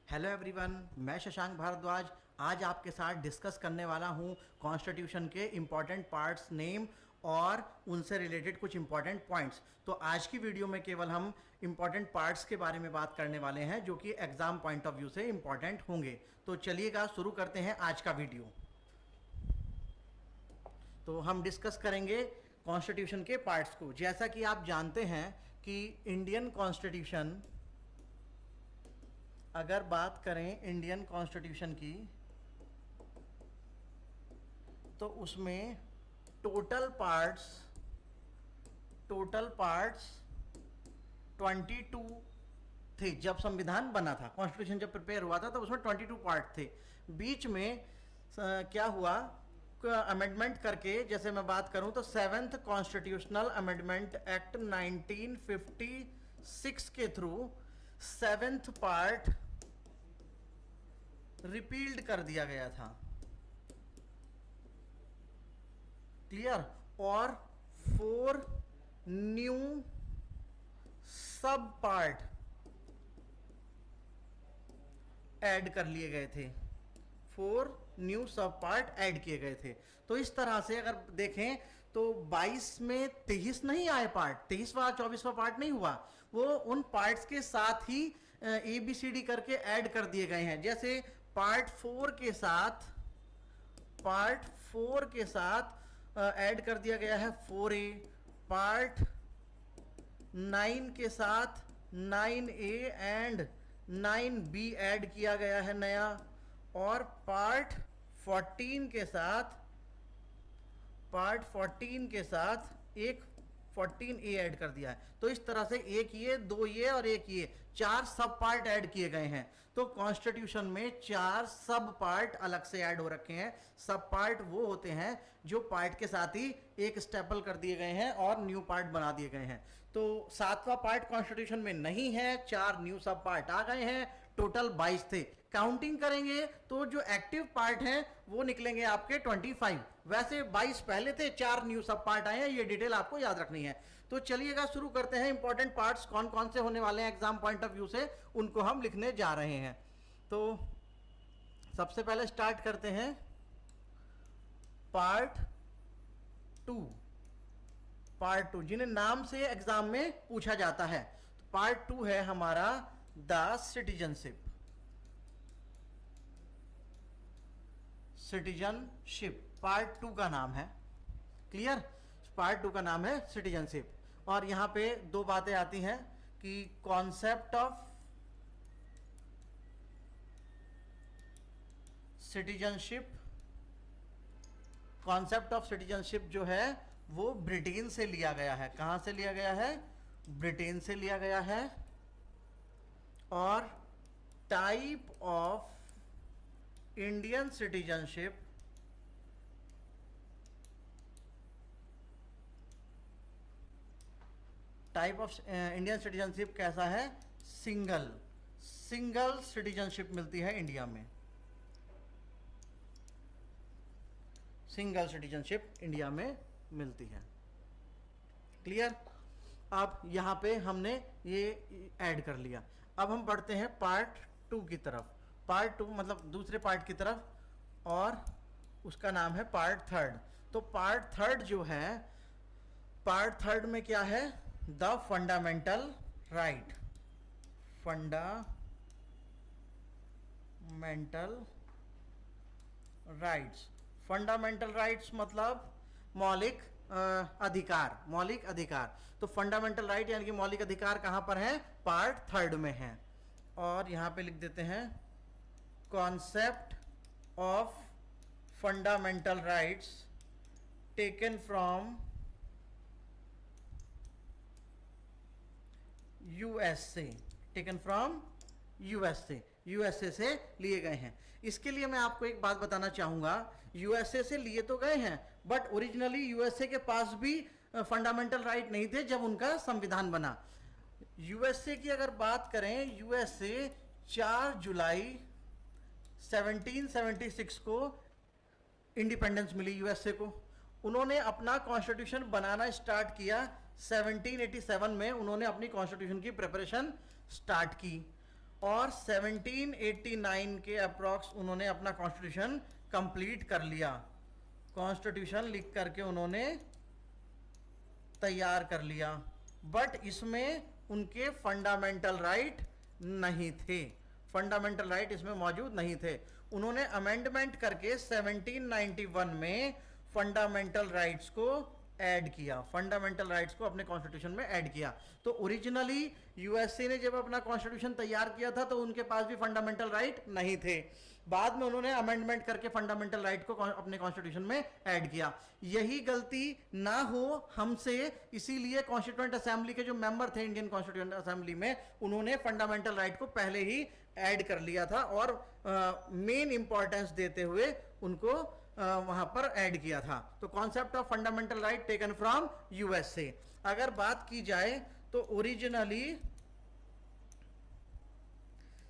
Hello everyone, मैं शशांक भारद्वाज आज आपके साथ डिस्कस करने वाला हूं कॉन्स्टिट्यूशन के इम्पॉर्टेंट पार्ट्स नेम और उनसे रिलेटेड कुछ इम्पॉर्टेंट पॉइंट्स। तो आज की वीडियो में केवल हम इम्पॉर्टेंट पार्ट्स के बारे में बात करने वाले हैं जो कि एग्जाम पॉइंट ऑफ व्यू से इम्पॉर्टेंट होंगे। तो चलिएगा शुरू करते हैं आज का वीडियो। तो हम डिस्कस करेंगे कॉन्स्टिट्यूशन के पार्ट्स को। जैसा कि आप जानते हैं कि इंडियन कॉन्स्टिट्यूशन, अगर बात करें इंडियन कॉन्स्टिट्यूशन की, तो उसमें टोटल पार्ट्स 22 थे। जब संविधान बना था, कॉन्स्टिट्यूशन जब प्रिपेयर हुआ था तो उसमें 22 पार्ट थे। बीच में क्या हुआ, अमेंडमेंट करके, जैसे मैं बात करूं तो 7th कॉन्स्टिट्यूशनल अमेंडमेंट एक्ट 1956 के थ्रू 7th पार्ट रिपील्ड कर दिया गया था। क्लियर? और 4 न्यू सब पार्ट ऐड कर लिए गए थे। 4 न्यू सब पार्ट ऐड किए गए थे। तो इस तरह से अगर देखें तो 22 में 23 नहीं आए पार्ट, 23वां 24वां पार्ट नहीं हुआ, वो उन पार्ट्स के साथ ही ABCD करके ऐड कर दिए गए हैं। जैसे पार्ट 4 के साथ ऐड कर दिया गया है 4A, पार्ट 9 के साथ 9A एंड 9B ऐड किया गया है नया, और पार्ट 14 के साथ एक 14A ऐड कर दिया है। तो इस तरह से एक ये, 2 ये और एक ये 4 सब पार्ट ऐड किए गए हैं। तो कॉन्स्टिट्यूशन में 4 सब पार्ट अलग से ऐड हो रखे हैं। सब पार्ट वो होते हैं जो पार्ट के साथ ही एक स्टेपल कर दिए गए हैं और न्यू पार्ट बना दिए गए हैं। तो 7वां पार्ट कॉन्स्टिट्यूशन में नहीं है, 4 न्यू सब पार्ट आ गए हैं। टोटल 22 थे। काउंटिंग करेंगे तो जो एक्टिव पार्ट हैं वो निकलेंगे आपके 25। वैसे 22 पहले थे, 4 न्यू सब पार्ट आए हैं। ये डिटेल आपको याद रखनी है। तो चलिएगा शुरू करते हैं। इंपॉर्टेंट पार्ट्स कौन कौन से होने वाले हैं एग्जाम पॉइंट ऑफ व्यू से, उनको हम लिखने जा रहे हैं। तो सबसे पहले स्टार्ट करते हैं पार्ट 2, जिन्हें नाम से एग्जाम में पूछा जाता है। तो पार्ट 2 है हमारा द सिटीजनशिप। पार्ट 2 का नाम है। क्लियर? पार्ट 2 का नाम है सिटीजनशिप। और यहां पे 2 बातें आती हैं कि कॉन्सेप्ट ऑफ सिटीजनशिप जो है वो ब्रिटेन से लिया गया है। कहां से लिया गया है? ब्रिटेन से लिया गया है। और टाइप ऑफ इंडियन सिटीजनशिप कैसा है? सिंगल सिटीजनशिप मिलती है इंडिया में। सिंगल सिटीजनशिप इंडिया में मिलती है। क्लियर? अब यहां पे हमने ये ऐड कर लिया। अब हम बढ़ते हैं पार्ट 2 की तरफ। पार्ट 2 मतलब दूसरे पार्ट की तरफ, और उसका नाम है पार्ट 3। तो पार्ट 3 जो है, पार्ट 3 में क्या है? द फंडामेंटल राइट्स मतलब मौलिक अधिकार। तो फंडामेंटल राइट यानी कि मौलिक अधिकार कहां पर है? पार्ट 3 में है। और यहां पे लिख देते हैं concept of fundamental rights taken from USA से लिए गए हैं। इसके लिए मैं आपको एक बात बताना चाहूंगा, यूएसए से लिए तो गए हैं, बट ओरिजिनली यूएसए के पास भी फंडामेंटल राइट नहीं थे जब उनका संविधान बना। यूएसए की अगर बात करें, यूएसए 4 जुलाई 1776 को इंडिपेंडेंस मिली यूएसए को। उन्होंने अपना कॉन्स्टिट्यूशन बनाना स्टार्ट किया 1787 में। उन्होंने अपनी कॉन्स्टिट्यूशन की प्रिपरेशन स्टार्ट की और 1789 के अप्रॉक्स उन्होंने अपना कॉन्स्टिट्यूशन कंप्लीट कर लिया। कॉन्स्टिट्यूशन लिख करके उन्होंने तैयार कर लिया, बट इसमें उनके फंडामेंटल राइट नहीं थे। फंडामेंटल राइट इसमें मौजूद नहीं थे। उन्होंने अमेंडमेंट करके 1791 में फंडामेंटल राइट्स को ऐड किया, फंडामेंटल राइट्स को अपने कॉन्स्टिट्यूशन में ऐड किया। तो ओरिजिनली यूएसए ने जब अपना कॉन्स्टिट्यूशन तैयार किया था तो उनके पास भी फंडामेंटल राइट नहीं थे। बाद में उन्होंने अमेंडमेंट करके फंडामेंटल राइट को अपने कॉन्स्टिट्यूशन में ऐड किया। यही गलती ना हो हमसे, इसीलिए कॉन्स्टिट्यूएंट असेंबली के जो मेंबर थे इंडियन कॉन्स्टिट्यूएंट असेंबली में, उन्होंने फंडामेंटल राइट को पहले ही ऐड कर लिया था और मेन इंपॉर्टेंस देते हुए उनको वहां पर ऐड किया था। तो concept of fundamental right taken from USA. अगर बात की जाए तो ओरिजिनली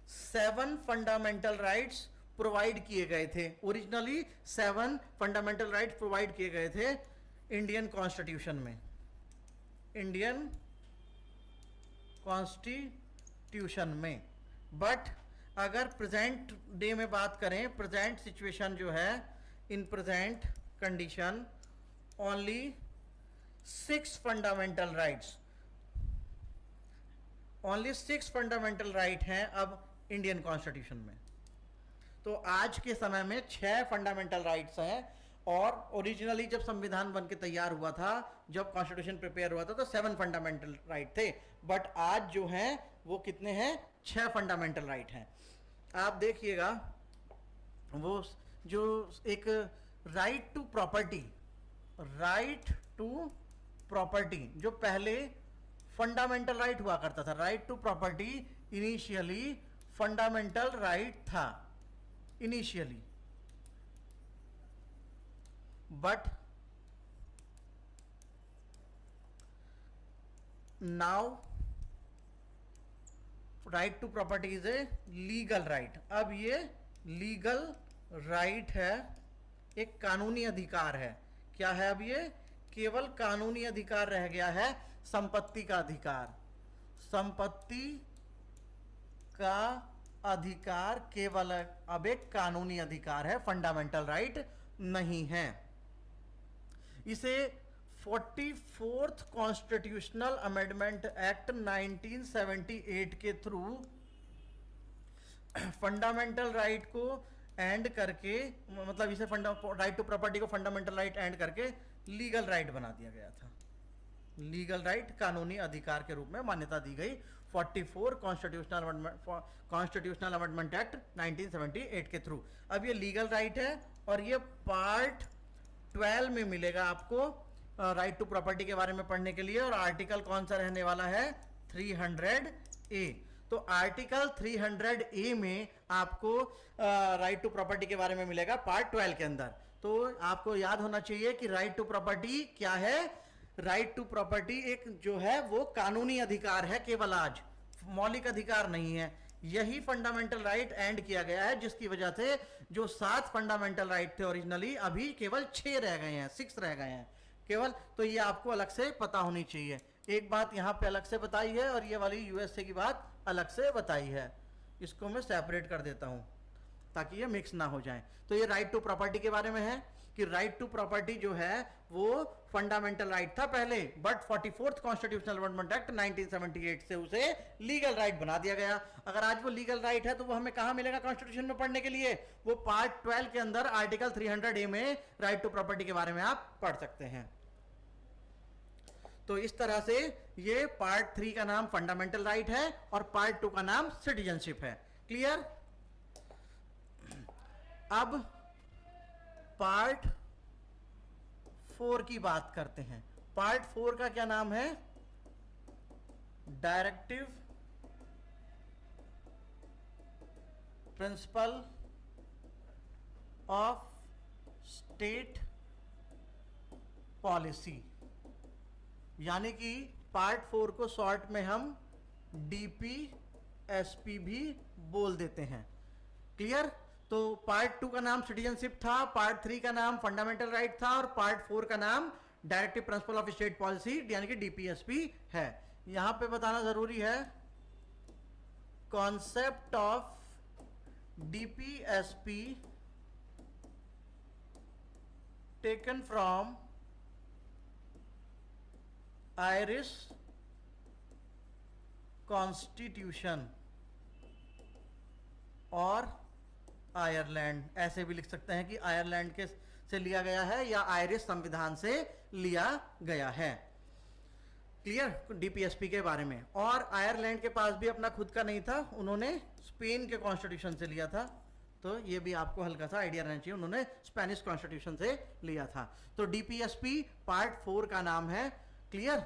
7 फंडामेंटल राइट्स प्रोवाइड किए गए थे। ओरिजिनली 7 फंडामेंटल राइट्स प्रोवाइड किए गए थे इंडियन कॉन्स्टिट्यूशन में, इंडियन कॉन्स्टिट्यूशन में। बट अगर प्रेजेंट डे में बात करें, प्रेजेंट सिचुएशन जो है, in present condition only 6 fundamental rights, only 6 fundamental right हैं अब इंडियन कॉन्स्टिट्यूशन में। तो आज के समय में 6 फंडामेंटल राइट्स हैं, और ओरिजिनली जब संविधान बन के तैयार हुआ था, जब कॉन्स्टिट्यूशन प्रिपेयर हुआ था, तो 7 फंडामेंटल राइट थे। बट आज जो हैं वो कितने हैं? 6 फंडामेंटल राइट हैं। आप देखिएगा, वो जो एक right to property, right to property जो पहले फंडामेंटल राइट हुआ करता था, right to property initially fundamental right था initially, but now right to property is a legal right. अब ये लीगल राइट है, एक कानूनी अधिकार है। क्या है अब ये? केवल कानूनी अधिकार रह गया है, संपत्ति का अधिकार। संपत्ति का अधिकार केवल अब एक कानूनी अधिकार है, फंडामेंटल राइट नहीं है। इसे 44th कॉन्स्टिट्यूशनल अमेंडमेंट एक्ट 1978 के थ्रू फंडामेंटल राइट को एंड करके, मतलब इसे राइट टू प्रॉपर्टी को फंडामेंटल राइट एंड करके लीगल राइट बना दिया गया था। लीगल राइट कानूनी अधिकार के रूप में मान्यता दी गई 44 कॉन्स्टिट्यूशनल अमेंडमेंट एक्ट 1978 के थ्रू। अब ये लीगल राइट है, और ये पार्ट 12 में मिलेगा आपको राइट टू प्रॉपर्टी के बारे में पढ़ने के लिए। और आर्टिकल कौन सा रहने वाला है? 300A। तो आर्टिकल 300A में आपको राइट टू प्रॉपर्टी के बारे में मिलेगा पार्ट 12 के अंदर। तो आपको याद होना चाहिए कि राइट टू प्रॉपर्टी क्या है। राइट टू प्रॉपर्टी एक जो है वो कानूनी अधिकार है, केवल आज मौलिक अधिकार नहीं है। यही फंडामेंटल राइट एंड किया गया है, जिसकी वजह से जो 7 फंडामेंटल राइट थे ओरिजिनली, अभी केवल 6 रह गए हैं, 6 रह गए हैं केवल। तो ये आपको अलग से पता होनी चाहिए। एक बात यहाँ पे अलग से बताई है, और ये वाली यूएसए की बात अलग से बताई है। इसको मैं सेपरेट कर देता हूँ ताकि ये मिक्स ना हो जाए। तो ये राइट टू प्रॉपर्टी के बारे में है कि राइट टू प्रॉपर्टी जो है वो फंडामेंटल राइट था पहले, but 44th constitutional amendment act 1978 से उसे लीगल राइट बना दिया गया। अगर आज वो लीगल राइट है तो वो हमें कहाँ मिलेगा कॉन्स्टिट्यूशन में पढ़ने के लिए? वो पार्ट 12 के अंदर आर्टिकल 300A में राइट टू प्रॉपर्टी के बारे में आप पढ़ सकते हैं। तो इस तरह से ये पार्ट 3 का नाम फंडामेंटल राइट है और पार्ट 2 का नाम सिटीजनशिप है। क्लियर? अब पार्ट 4 की बात करते हैं। पार्ट 4 का क्या नाम है? Directive principle of state policy, यानी कि पार्ट 4 को शॉर्ट में हम DPSP भी बोल देते हैं। क्लियर? तो पार्ट 2 का नाम सिटीजनशिप था, पार्ट 3 का नाम फंडामेंटल राइट था, और पार्ट 4 का नाम directive principle of state policy यानी कि DPSP है। यहां पे बताना जरूरी है concept of DPSP taken from Irish Constitution और आयरलैंड, ऐसे भी लिख सकते हैं कि आयरलैंड के से लिया गया है या आयरिश संविधान से लिया गया है। क्लियर डीपीएसपी के बारे में। और आयरलैंड के पास भी अपना खुद का नहीं था, उन्होंने स्पेन के कॉन्स्टिट्यूशन से लिया था, तो ये भी आपको हल्का सा आइडिया रहना चाहिए, उन्होंने स्पेनिश कॉन्स्टिट्यूशन से लिया था। तो डीपीएसपी पार्ट 4 का नाम है। क्लियर।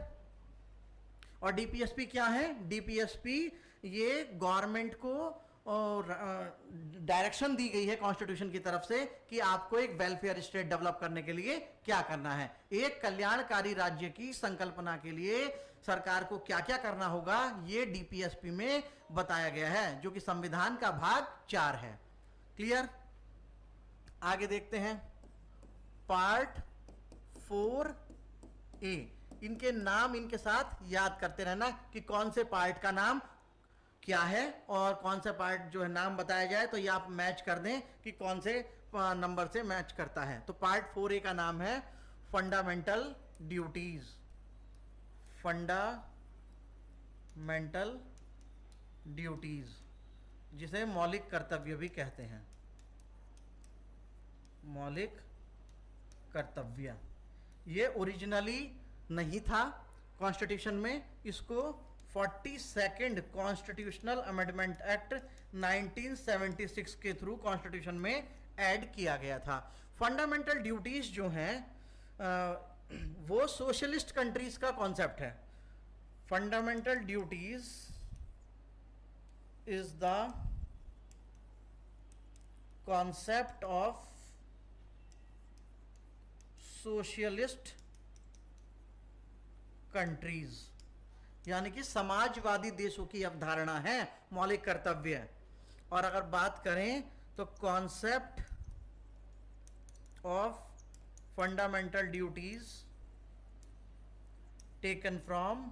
और डीपीएसपी क्या है? डीपीएसपी ये गवर्नमेंट को और डायरेक्शन दी गई है कॉन्स्टिट्यूशन की तरफ से कि आपको एक वेलफेयर स्टेट डेवलप करने के लिए क्या करना है। एक कल्याणकारी राज्य की संकल्पना के लिए सरकार को क्या क्या करना होगा, ये डीपीएसपी में बताया गया है, जो कि संविधान का भाग 4 है। क्लियर। आगे देखते हैं पार्ट 4A। इनके नाम इनके साथ याद करते रहना कि कौन से पार्ट का नाम क्या है और कौन सा पार्ट जो है नाम बताया जाए तो ये आप मैच कर दें कि कौन से नंबर से मैच करता है। तो पार्ट 4A का नाम है फंडामेंटल ड्यूटीज। फंडामेंटल ड्यूटीज, जिसे मौलिक कर्तव्य भी कहते हैं। मौलिक कर्तव्य ये ओरिजिनली नहीं था कॉन्स्टिट्यूशन में, इसको 42nd कॉन्स्टिट्यूशनल अमेंडमेंट एक्ट 1976 के थ्रू कॉन्स्टिट्यूशन में ऐड किया गया था। फंडामेंटल ड्यूटीज जो हैं वो सोशलिस्ट कंट्रीज का कॉन्सेप्ट है। Fundamental duties is the concept of socialist countries, यानी कि समाजवादी देशों की अवधारणा है मौलिक कर्तव्य। और अगर बात करें तो concept of fundamental duties taken from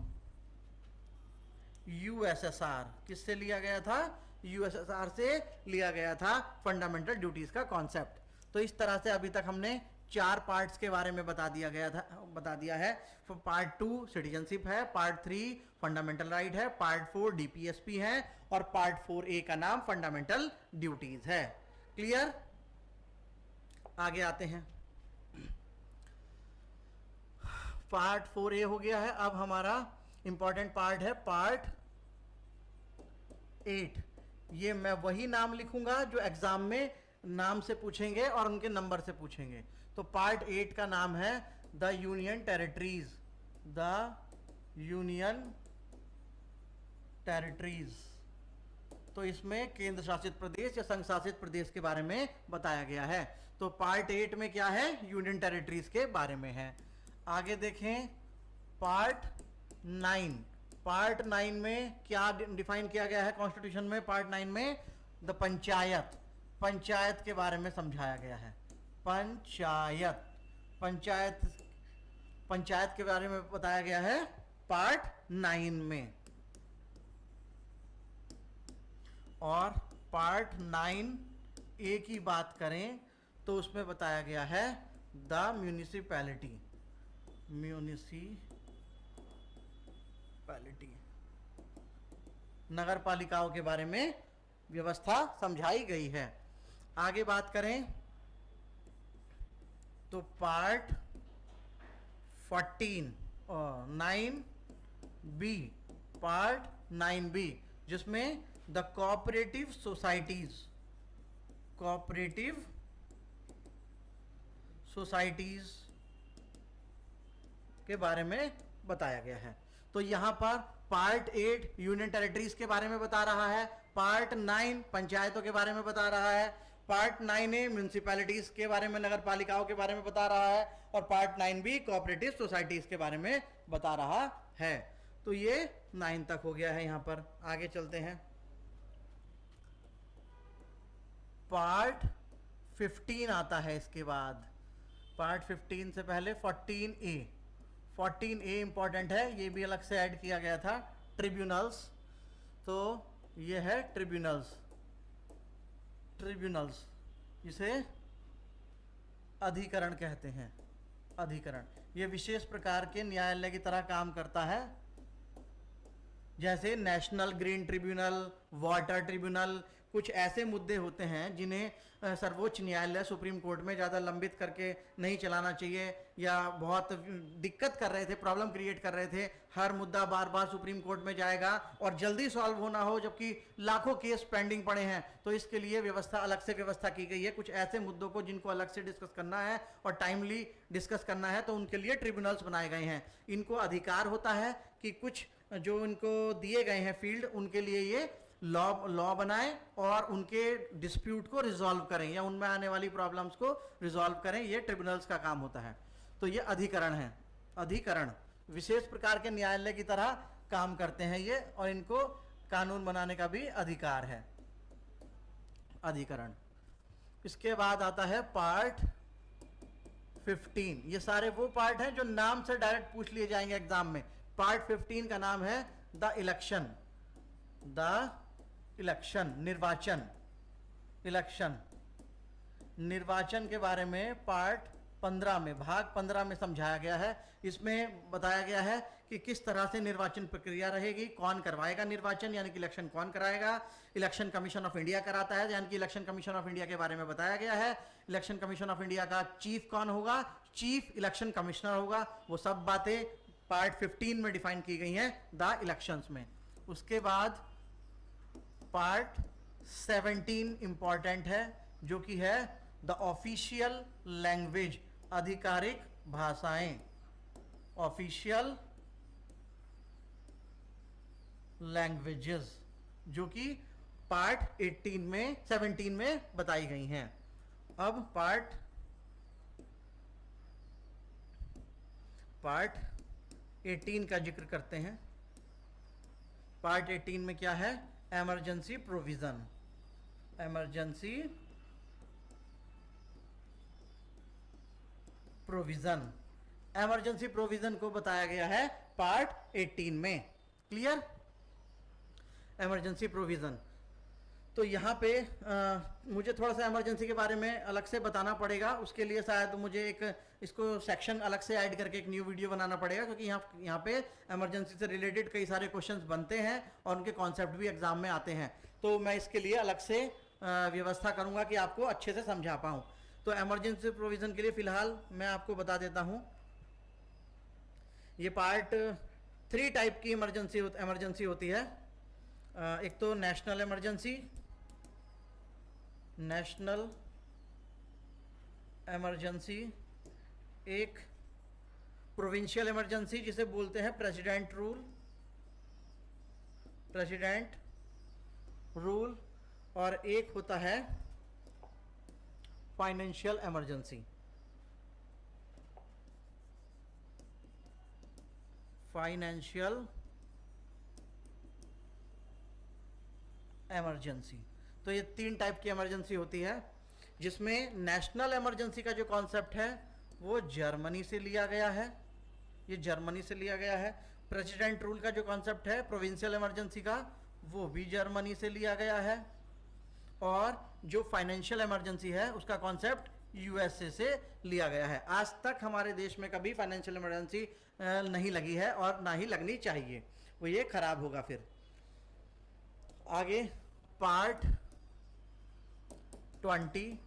USSR, किससे लिया गया था? यूएसएसआर से लिया गया था फंडामेंटल ड्यूटीज का कॉन्सेप्ट। तो इस तरह से अभी तक हमने 4 पार्ट्स के बारे में बता दिया है। पार्ट 2 सिटीजनशिप है, पार्ट 3 फंडामेंटल राइट है, पार्ट 4 डीपीएसपी है और पार्ट 4A का नाम फंडामेंटल ड्यूटीज है। क्लियर। आगे आते हैं। पार्ट 4A हो गया है। अब हमारा इंपॉर्टेंट पार्ट है पार्ट 8। ये मैं वही नाम लिखूंगा जो एग्जाम में नाम से पूछेंगे और उनके नंबर से पूछेंगे। तो पार्ट 8 का नाम है the union territories. The union territories, तो इसमें केंद्र शासित प्रदेश या संघ शासित प्रदेश के बारे में बताया गया है। तो पार्ट 8 में क्या है? यूनियन टेरिटरीज के बारे में है। आगे देखें पार्ट 9। पार्ट 9 में क्या डिफाइन किया गया है कॉन्स्टिट्यूशन में? पार्ट 9 में द पंचायत, पंचायत के बारे में समझाया गया है। पंचायत, पंचायत, पंचायत के बारे में बताया गया है पार्ट 9 में। और पार्ट 9A की बात करें तो उसमें बताया गया है द म्यूनिसिपैलिटी। म्यूनिसिपैलिटी, नगर पालिकाओं के बारे में व्यवस्था समझाई गई है। आगे बात करें तो पार्ट 14 और 9B, पार्ट 9B, जिसमें the cooperative societies, cooperative societies के बारे में बताया गया है। तो यहां पर पार्ट 8 यूनियन टेरिटरीज के बारे में बता रहा है, पार्ट 9 पंचायतों के बारे में बता रहा है, पार्ट 9A म्यूनिसिपैलिटीज के बारे में, नगर पालिकाओं के बारे में बता रहा है, और पार्ट 9B कोऑपरेटिव सोसाइटीज के बारे में बता रहा है। तो ये 9 तक हो गया है। यहां पर आगे चलते हैं। पार्ट 15 आता है इसके बाद। पार्ट 15 से पहले 14A। 14A इंपॉर्टेंट है, ये भी अलग से ऐड किया गया था, ट्रिब्यूनल्स। तो ये है ट्रिब्यूनल्स, ट्रिब्यूनल्स जिसे अधिकरण कहते हैं। अधिकरण ये विशेष प्रकार के न्यायालय की तरह काम करता है, जैसे national green tribunal, water tribunal. कुछ ऐसे मुद्दे होते हैं जिन्हें सर्वोच्च न्यायालय सुप्रीम कोर्ट में ज़्यादा लंबित करके नहीं चलाना चाहिए, या बहुत दिक्कत कर रहे थे, प्रॉब्लम क्रिएट कर रहे थे, हर मुद्दा बार बार सुप्रीम कोर्ट में जाएगा और जल्दी सॉल्व होना हो जबकि लाखों केस पेंडिंग पड़े हैं, तो इसके लिए व्यवस्था अलग से व्यवस्था की गई है। कुछ ऐसे मुद्दों को जिनको अलग से डिस्कस करना है और टाइमली डिस्कस करना है, तो उनके लिए ट्रिब्यूनल्स बनाए गए हैं। इनको अधिकार होता है कि कुछ जो इनको दिए गए हैं फील्ड, उनके लिए ये लॉ बनाएं और उनके डिस्प्यूट को रिजॉल्व करें या उनमें आने वाली प्रॉब्लम्स को रिजॉल्व करें। ये ट्रिब्यूनल्स का काम होता है। तो ये अधिकरण है। अधिकरण विशेष प्रकार के न्यायालय की तरह काम करते हैं ये, और इनको कानून बनाने का भी अधिकार है। अधिकरण। इसके बाद आता है पार्ट 15। ये सारे वो पार्ट हैं जो नाम से डायरेक्ट पूछ लिए जाएंगे एग्जाम में। पार्ट 15 का नाम है द इलेक्शन। द इलेक्शन, निर्वाचन। इलेक्शन, निर्वाचन के बारे में पार्ट 15 में, भाग 15 में समझाया गया है। इसमें बताया गया है कि किस तरह से निर्वाचन प्रक्रिया रहेगी, कौन करवाएगा निर्वाचन, यानी कि इलेक्शन कौन कराएगा। इलेक्शन कमीशन ऑफ इंडिया कराता है, यानी कि इलेक्शन कमीशन ऑफ इंडिया के बारे में बताया गया है। इलेक्शन कमीशन ऑफ इंडिया का चीफ कौन होगा, चीफ इलेक्शन कमिश्नर होगा। वो सब बातें पार्ट 15 में डिफाइन की गई हैं द इलेक्शंस में। उसके बाद पार्ट 17 इंपॉर्टेंट है, जो कि है द ऑफिशियल लैंग्वेज, आधिकारिक भाषाएं। ऑफिशियल लैंग्वेजेस, जो कि पार्ट 17 में बताई गई हैं। अब पार्ट 18 का जिक्र करते हैं। पार्ट 18 में क्या है, emergency provision. Emergency provision, emergency provision को बताया गया है पार्ट 18 में। क्लियर। Emergency provision. तो यहाँ पे मुझे थोड़ा सा इमरजेंसी के बारे में अलग से बताना पड़ेगा। उसके लिए शायद मुझे एक इसको सेक्शन अलग से ऐड करके एक न्यू वीडियो बनाना पड़ेगा, क्योंकि यहाँ पे इमरजेंसी से रिलेटेड कई सारे क्वेश्चंस बनते हैं और उनके कॉन्सेप्ट भी एग्जाम में आते हैं। तो मैं इसके लिए अलग से व्यवस्था करूँगा कि आपको अच्छे से समझा पाऊँ। तो इमरजेंसी प्रोविज़न के लिए फ़िलहाल मैं आपको बता देता हूँ। ये पार्ट 3 टाइप की इमरजेंसी होती है। एक तो नेशनल इमरजेंसी, नेशनल इमरजेंसी, एक प्रोविंशियल इमरजेंसी जिसे बोलते हैं प्रेसिडेंट रूल, और एक होता है फाइनेंशियल इमरजेंसी। Financial emergency. तो ये 3 टाइप की इमरजेंसी होती है, जिसमें नेशनल इमरजेंसी का जो कॉन्सेप्ट है वो जर्मनी से लिया गया है। ये जर्मनी से लिया गया है। प्रेसिडेंट रूल का जो कॉन्सेप्ट है प्रोविंशियल इमरजेंसी का, वो भी जर्मनी से लिया गया है। और जो फाइनेंशियल इमरजेंसी है उसका कॉन्सेप्ट यूएसए से लिया गया है। आज तक हमारे देश में कभी फाइनेंशियल इमरजेंसी नहीं लगी है और ना ही लगनी चाहिए, वो ये खराब होगा। फिर आगे पार्ट 20।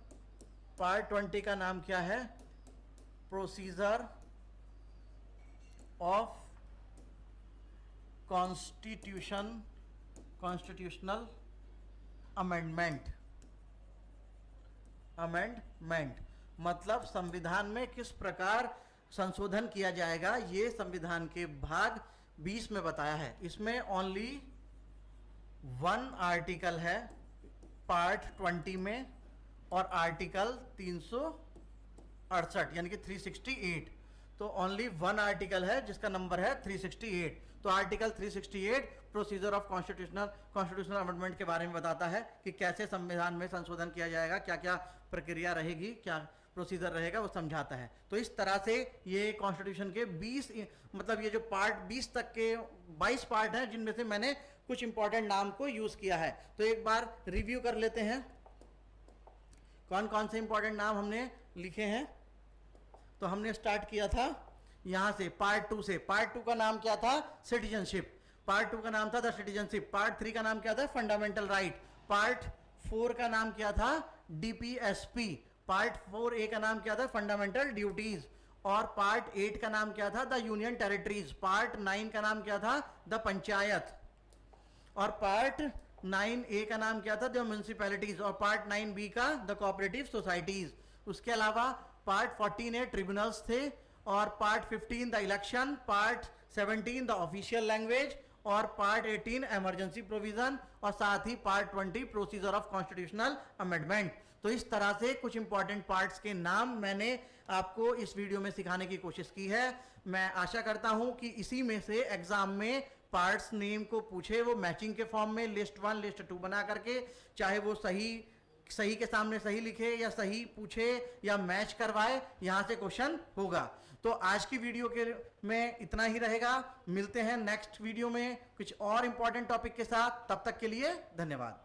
पार्ट 20 का नाम क्या है, प्रोसीजर ऑफ कॉन्स्टिट्यूशनल अमेंडमेंट। मतलब संविधान में किस प्रकार संशोधन किया जाएगा, ये संविधान के भाग 20 में बताया है। इसमें ओनली 1 आर्टिकल है पार्ट 20 में, और आर्टिकल 368 यानी कि 368। तो ओनली 1 आर्टिकल है जिसका नंबर है 368। तो article 368 procedure of constitutional amendment के बारे में बताता है कि कैसे संविधान में संशोधन किया जाएगा, क्या क्या प्रक्रिया रहेगी, क्या प्रोसीजर रहेगा, वो समझाता है। तो इस तरह से ये कॉन्स्टिट्यूशन के 20 मतलब ये जो पार्ट 20 तक के 22 पार्ट हैं, जिनमें से मैंने कुछ इंपॉर्टेंट नाम को यूज किया है। तो एक बार रिव्यू कर लेते हैं कौन कौन से इंपॉर्टेंट नाम हमने लिखे हैं। तो हमने स्टार्ट किया था यहां से पार्ट 2 से। पार्ट 2 का नाम क्या था? सिटीजनशिप। पार्ट 2 का नाम था द सिटीजनशिप। पार्ट 3 का नाम क्या था? Fundamental right. पार्ट 4 का नाम क्या था? डीपीएसपी। पार्ट 4A का नाम क्या था? Fundamental duties. और पार्ट 8 का नाम क्या था? The union territories. पार्ट 9 का नाम क्या था? द पंचायत। और पार्ट 9A का नाम क्या था? The municipalities. और पार्ट 9B का द कोऑपरेटिव सोसाइटीज। उसके अलावा पार्ट 14A ट्रिब्यूनल्स थे, और part 15 the election, part 17 the official language, और पार्ट 18 इमरजेंसी प्रोविजन, और साथ ही part 20 procedure of constitutional amendment. तो इस तरह से कुछ इंपॉर्टेंट पार्ट्स के नाम मैंने आपको इस वीडियो में सिखाने की कोशिश की है। मैं आशा करता हूं कि इसी में से एग्जाम में पार्ट्स नेम को पूछे, वो मैचिंग के फॉर्म में लिस्ट 1 लिस्ट 2 बना करके, चाहे वो सही के सामने सही लिखे या सही पूछे या मैच करवाए, यहां से क्वेश्चन होगा। तो आज की वीडियो के में इतना ही रहेगा। मिलते हैं नेक्स्ट वीडियो में कुछ और इंपॉर्टेंट टॉपिक के साथ। तब तक के लिए धन्यवाद।